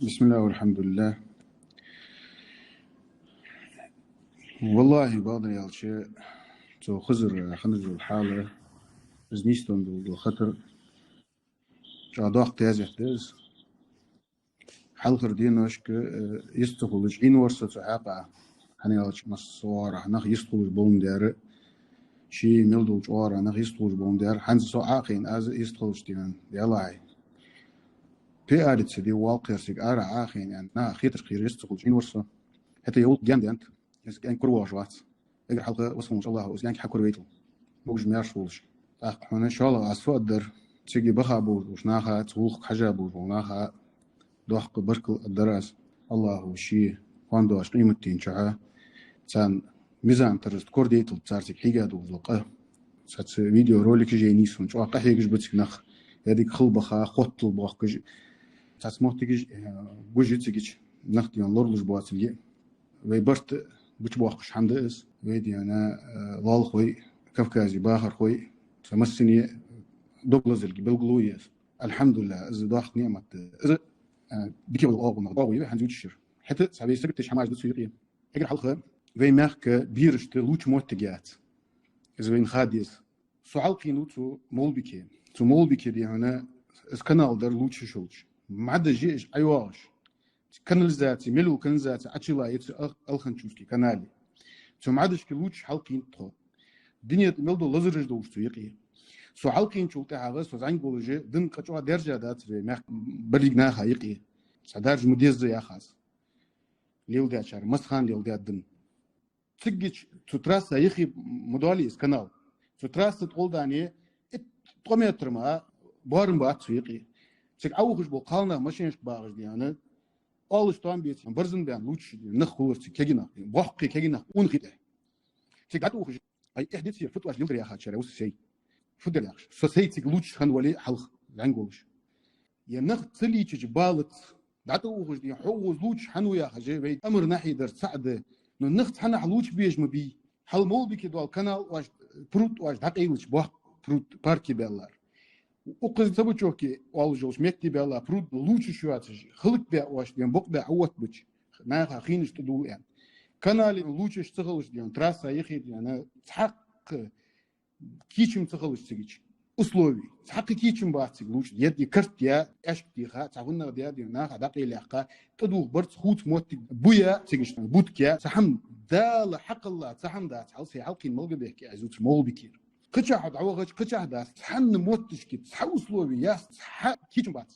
بسم الله والحمد لله. والله بعض الشيء تو خزر خنج الحالة زنيستون بالخطر جادوق تازح تاز حلقر دينوشك يستخلج إن ورسة حاقة هنيالش مصوار هنخ يستخلج بوم دار شي ملدو جوار هنخ يستخلج بوم دار حنز سو عاقين از يستخلج ديان يلاعي في آلت دي واقع سيك آرا عاقين يعني نا خيتر خير يستخلج إن ورسة حتى يقول جان ديانت يعني كرواش وات اقرا حلقة وصفه ما شاء الله وسيانك حكور بيتو موج ميارشولش أحنا إن شاء الله أسفقدر تيجي بخابو وشناخا تغوخ حجابو وناخا دوحق بركل الدراس الله وشي واندوش قيمة تنشعه تان ميزان ترست كورديتل تارتك حيقادو وزلقه سات فيديو روليك جاي نيسون شو قحيقش بتك نخ هذيك خلبخا خوتل بوخكج تات موتيج بوجيتيج نختيان لورلج بواتلي ويبرت بتش بوخش حمدس ويدي أنا لال خوي كفكازي باخر خوي تمسني دوبلزل بالقلويس الحمد لله إذا ضاحت نعمة إذا بكي بالأوغ مغضاوي هنزوج الشر حتى سبي سكتش حماش دسويقية أجر حلقة في ماخك بيرشت لوش موتجات إذا وين خاديس سعالقي نوتو مولبيكي تو مولبيكي دي هنا اسكنال در لوش شولش ما عدا جيش أيواش كنال ذاتي ملو كنال ذاتي أتشلا يت الخنشوسكي كنالي تو ما عادش كلوش حلقين تخو دنيا ملدو لزرج دوش تويقية سو حلقين شو تعاغ سو زين بولجي دن قطعة درجة دات في مخ بريجنا خايقي سدارج مديز يا خاص ليل ده شر مسخان ليل ده دن تجيش تتراس يخي مدالي اسكنال تتراس تقول داني تومتر ما بارم بات سويقي تك أوخش بقالنا ماشينش باغش ديانا أولش تام بيت برزن بيان لوش نخور تكجنا بحقي كجنا ونخيته تك أوخش أي إحدى تصير فتوى ليل يا خاطر وش شيء فدر ياخش سوسيتي لوش خن ولي حلق لانجولش ينخ تلي تجبالت دعتو وخش دي حوز لوش حنو يا خجي بي امر ناحي در سعد نخت حنا حلوش بيج مبي حل مول بك دول كانال واش بروت واش دقيقش بوخ بروت باركي بيلار وقز تبو تشوكي والجوش مكتي بيلا بروت لوش شواتش خلق بي واش دي بوق بي عوت بج ناخ خينش تدو يعني كانال لوش اشتغلش دي تراسا يخي دي انا تحق كيشم تخلص تيجي أسلوبي حقي كيشم باتي لوش يدي كرت يا أشكتي خا تعبنا ديادي ناخ دقي لحقا تدو برت خوت موت بويا تيجي بوتكيا سحم دال حق الله سحم دات حلسي حلقي ملقى بيك عزوت مول بكير قطع حد عوغش قطع داس حن موتش كي تحو أسلوبي يا كيشم بات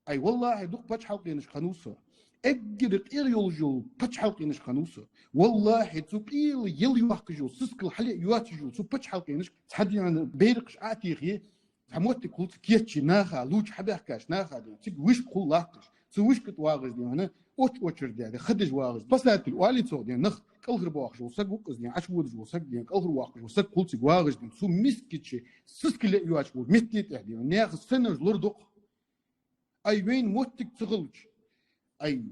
أي والله دوق باتش حلقي نش خنوسه أجد قيل يولجو باتش حلقي نش خنوسه والله تقيل يل يوحكجو سسكل حلي يواتجو سو باتش حلقي نش تحدي عن بيرقش آتيخي حموت قلت كيتشي ناخا لوش حبيحكاش ناخا دي تيك وش بقول لاتش سو وش كت واغز دي هنا اوتشر دي خدج واغز بس لا والي تو دي نخ كلغر بواخجو سق وقز دي عشودجو سق دي كلغر واخجو سق قلت واغز دي سو مسكتشي سسكل يواتجو متيت دي ناخ سنج لردق أي وين موتك تغلج أي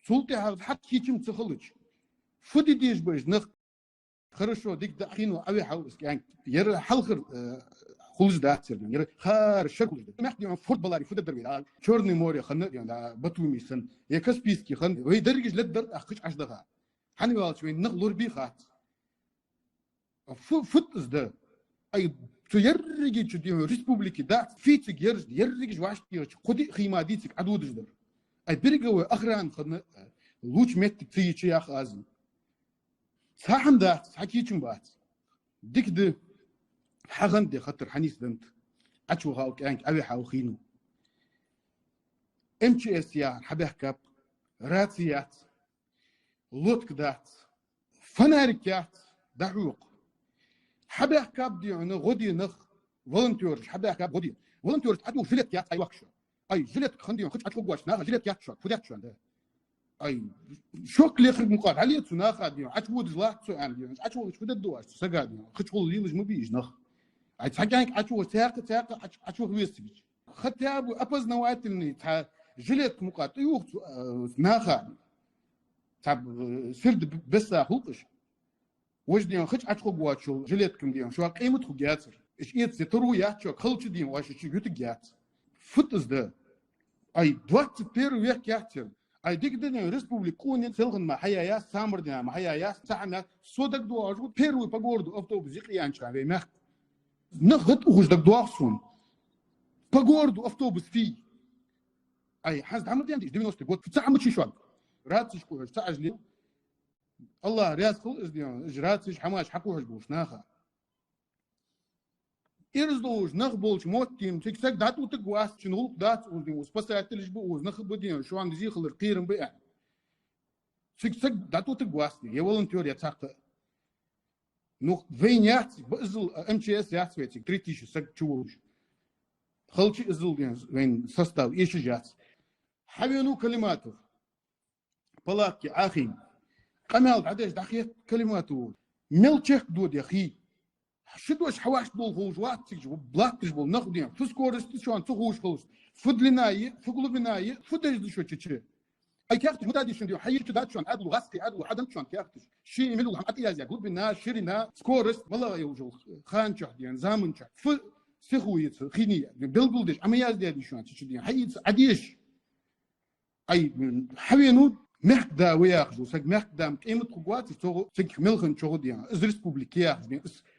سلطة هذا حتى كيتم تغلج فدي ديش بيج نخ خرشوا ديك دقينو أوي حاول يعني ير حلخر خلج داتر ير خار شكل ما يحكي عن فوتبولاري فوت الدربي لا شورني موري خلنا يعني بتوي ميسن يكس بيسكي خن وهي درجة للدر أخش 10 دقائق حني والش وين نغلور بيخات فوت ده أي تو يرجع تدي ريسبوبليكي دات فيتك يرجع واش تيجي خدي خيمة ديتك عدود جدر أي برجع أخران خدنا لوش مت تيجي يا أخ أزم ساحم دات حكيتشم بات ديك ده حغن دي خطر حنيس دنت أشوف هاوك أنك أبي حاوخينو MTS يا حبه كاب راتيات لوتك دات فناركات دعوق حبه كاب دي أنا غدي نخ فولنتيرز حبه كاب غدي فولنتيرز أدو جلت كات أي وقت أي جلت خندي خدش أتلقى واش ناخ جلت كات شو فدات شو ده أي شوك اللي خرج مقاد عليه تناخ دي أتود زلات سو أنا دي أتود شو ده سجاد خدش كل ليلج مبيج نخ أتحقق أتود تاق أتود ويستبيج خدت أبو أبز نوعات إني تها جلت مقاد يوخ ناخ تاب سرد بس أخوكش وجدي خدش أتلقى واتشو جلت كم دي شو قيمة خجاتر إيش إيه تروي ياتشو خلش دي واش شو يتجات فتز ده أي دوت بير وياك ياتر أي ديك دنيا ريسبوبليكون سلخن ما حيا يا سامر دنا ما حيا يا سامر صدق دو أجود بيرو بقوردو أفتو بزيق يانش عن بيمخ نخت وخش دك دو أحسن بقوردو أفتو بسفي أي حاز عمل دي عندي دمينوس تقول في ساعة مشي شوال راتش كوهش ساعة جلي الله رياض خل إزديان إجراتش حماش حكوهش بوش ناخا إرزدوش نخبولش موتيم تكسك داتو تقواس شنغلق دات وز بس أتلش بوز نخبدين شو عند زي خلر قيرن بقى تكسك داتو تقواس يا ولنتيور يا تاقة نو فين يحت بأزل MTS يحت ويتك تريتيش سك تشوش خلش أزل يعني وين سستاو إيش جات حبينو كلماته بلاكي أخي قمال عداش دقيقة كلماته ملتشك دود يا أخي شدوش حواش بول خوش واتش بلاكش بول ناخدين فسكورست شلون تخوش خوش فدلناي فقلبناي فدج شو تشي اي كاختش متادي شنو حييت دات شلون ادلو غاسكي ادلو حدم شلون كاختش شي ملو هم اتيا زي قلبنا شرنا سكورست والله يوجو خان شحد يعني زامن شحد ف سخويت خينيه بلبلدش عمياز دي شلون تشي حييت عديش اي حوينود مخدا وياخذوا سق مخدام قيمه قوات سق ملخن شغل يعني از ريسبوبليكيه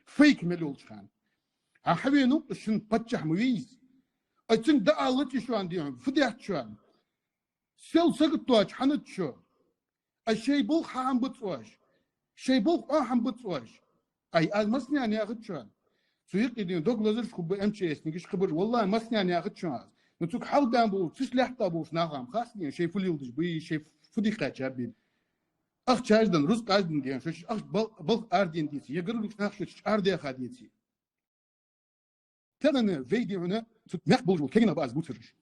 فيك ملول شان حوينو شن بتشح مويز اتن دالتي شو عندي فديت شو سيل سقطواش حنت شو الشيء بول حام بتواش شيء بول حام بتواش اي المسني يعني ياخذ شو سويق يدين دوغ لازر شو بMTS نيجي خبر والله مسني يعني ياخذ شو نتوك حال دامبو تسلح طابوش ناغام خاصني شيء فليلدش بي شيء فديقه جابين اخ تشاجدن روز قاعدن ديان شش اخ بل اردين ديتي يقرلوش ناخش اردي خاديتي ترى فيديو هنا نقبل كينا باز بوترش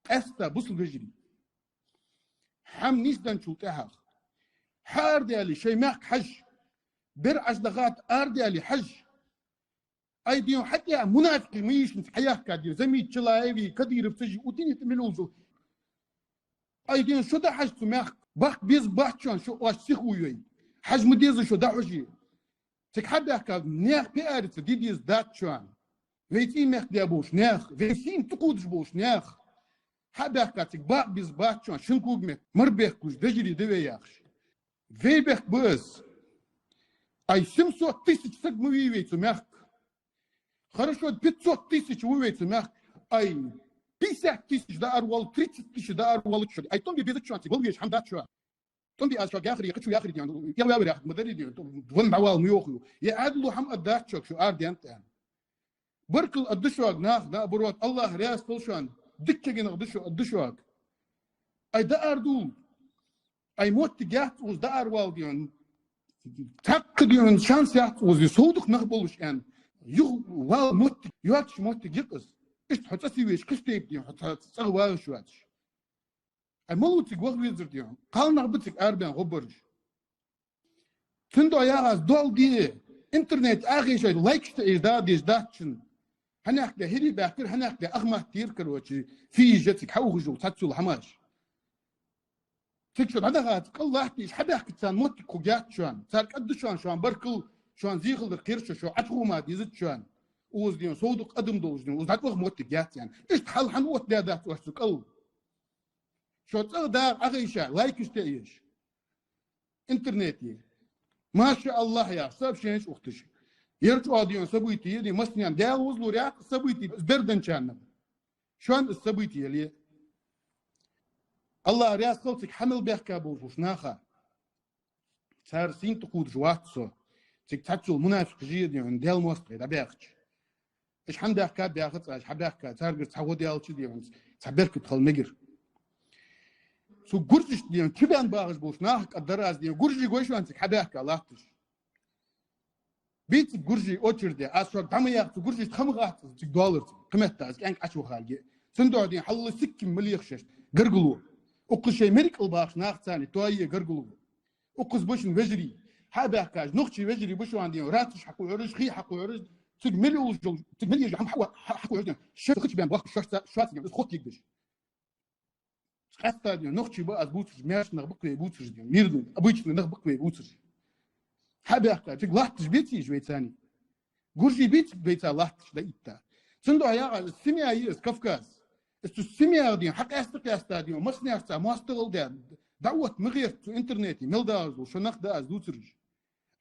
استا بوصل بجري حم نيسدن شو تاخ حاردي علي شي ماك حج برعش دغات اردي علي حج اي ديو حتى منافق ميش في حياه كادير زمي تشلايبي كدير بتجي وديني تملوزو اي ديو شو ده حج ماك باخ بيز باخشون شو واش سيخوي حج مديز شو ده حجي تكحد كاد نيخ بيارت ديديز دات شوان ويتي مخ ديابوش نيخ ويسين تقودش بوش نيخ حدا كاتك باق بيز باخشون شنكوغ مت مربيخ كوش دجري دوي ياخش ويبخ بوز اي 700 тысяч سق مويويتو مخ хорошо 500 тысяч ويويتو مخ اي 50 тысяч да арвал 30 тысяч да арвал شو اي تومبي بيزك شو انت بلغيش حمدات شو تومبي اشو اخر يقشو اخر يعني يا ويا ياخذ مدري دي ون عوال ميوخيو يا ادلو حم ادات شو ارد انت بركل الدشواق ناخ نا بروت الله رياس فلشان دكجين الدشواق اي دا اردو اي موت جات وز دا اروال ديون تقديون شانس يات وز يسودك نخبلش ان يو وال موت يواتش موت جيقس ايش حتى ويش كشتيب ديون حتى تصغوا شواتش اي مولوتك وغ ويزر ديون قال نغبتك اربان غبرج تندو ياغاز دول دي انترنت اخي شيء لايكش تايداد يزداتشن هناك ده هري باكر هناك ده اغمى تيركر وشي في جتك حوجو تاتسو الحماش تكشف هذا غات الله احكيش حدا يحكي تسان موت كوجات شوان صار قد شوان بركل شوان زيخل القرش شو عتخو ما ديزت شوان اوز ديون صودق قدم دوز ديون اوز هتوخ موت جات يعني ايش تحل حنوت ده ذات وحسك ال شو تقدر اغيشا لايك اشتايش انترنتي ما شاء الله يا سب شينش اختش يرجعوا ديون سبويتي دي مسنيان داو وزلو رياق سبويتي بردن كان شلون السبويتي اللي الله رياس قلتك حمل بيخ كابوش وش ناخا صار سين تقود جواتسو تك تاتشو منافق جيدي عند ديال موسطي دا بيخش ايش حمد احكاد بياخذ ايش حب احكاد صار قلت تعود ديال شي دي تعبرك تدخل مجر سو قرجش دي كيبان باغش بوش ناخك الدراز دي قرجي قويش وانتك حب احكا لاحتش بيت قرجي اوتشر دي اسو دمياخ قرجي تخمغات $1 قيمتها كانك اشو خالقي صندوق دي حل سك مليخشش قرقلو وقل شيء مريك الباخ ناخ ثاني توي قرقلو وقز بوشن وجري حابه كاج نقشي وجري بوشو عندي راتش حكو عرج خي حكو عرج تجملوا تجملي هم حكو عرج شفت خش بين باخ شوات بس خوت يقدش حتى دي نقشي بقى بوتش ماش نغبق بوتش دي ميردن ابويش نغبق بوتش حابه كاج لحتش بيتي جوي ثاني قرجي بيت بيتا لحتش دايتا صندوق يا السميا يس كفكاس السمية دي حق استقياس دي ومصنع استا ما استغل ده دعوة مغير تو انترنتي ملداز وشنخ داز دوترج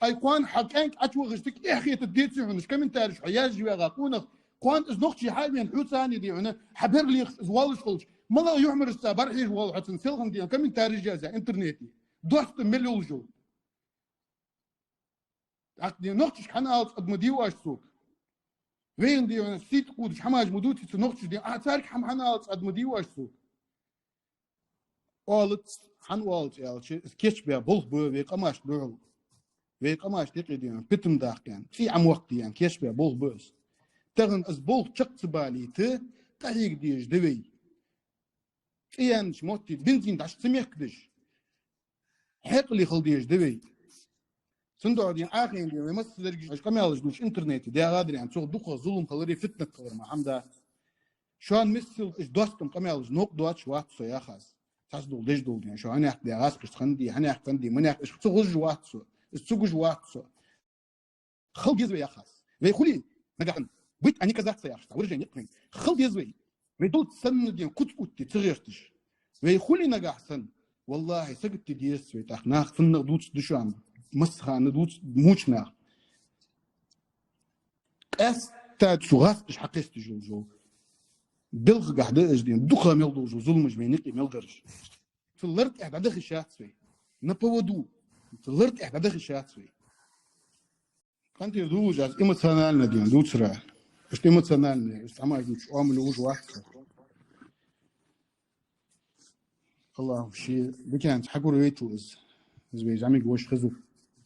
ايقوان حقانك اتوغشتك اخي تديت سيحونش كم تارش عياج ويغا قونخ قوان از نقطي حاليا حوتاني دي هنا حبر لي زوالش خلش ملا يعمر استا برحي والله حتن سلغن دي كم تارش جازا انترنتي دوست مليون جو عقدي نقطش حنا قد مديواش سوق وين دي انا سيت قود حماج مدوتي تنقطش دي تارك حنا قد مديواش سوق قالت حن والت يالش كيتش بيا بول بو ويك اماش دول ويك اماش تقيدين بتم داق يعني في عم وقت يعني كيتش بيا بول بوس تغن از بول تشقت بالي ت قهيق ديج دوي يعني شموتي بنزين داش سميك دش حق اللي خلديج دوي صندوق دي اخين دي مس درج اش كمالش دوش انترنت دي غادر يعني سوق دخل ظلم خلري فتنه خلر ما حمدا شلون مثل اش دوستم كمالش نوق دوتش وقت سو يا خاص تصدق ديش دول يعني شو انا احكي راس كش خندي انا احكي فندي من احكي سوق جوات سو السوق جوات سو خل يزوي يا خاص ويقولي نجحن بيت اني كذا سياخ ورجع يقني خل يزوي ويدول سن دي كنت كنت تغيرتش ويقولي نجح سن والله سقت ديس ويتاخنا فن دوت دشان مسخه ندوت موچنا اس تاد شغاس اش حقيست جو بلغ قاعده اجدين دخل ميلدو جو ظلم جمينيقي ميلغرش فلرت احد دخل شاتسوي نبودو فلرت احد دخل شاتسوي كانت يدوج از ايموشنالنا دي دوتسرا اش ايموشنالنا اش عمل دوش عمل وج واحد الله شيء بكان حقوا ريتو از بيجامي جوش خزو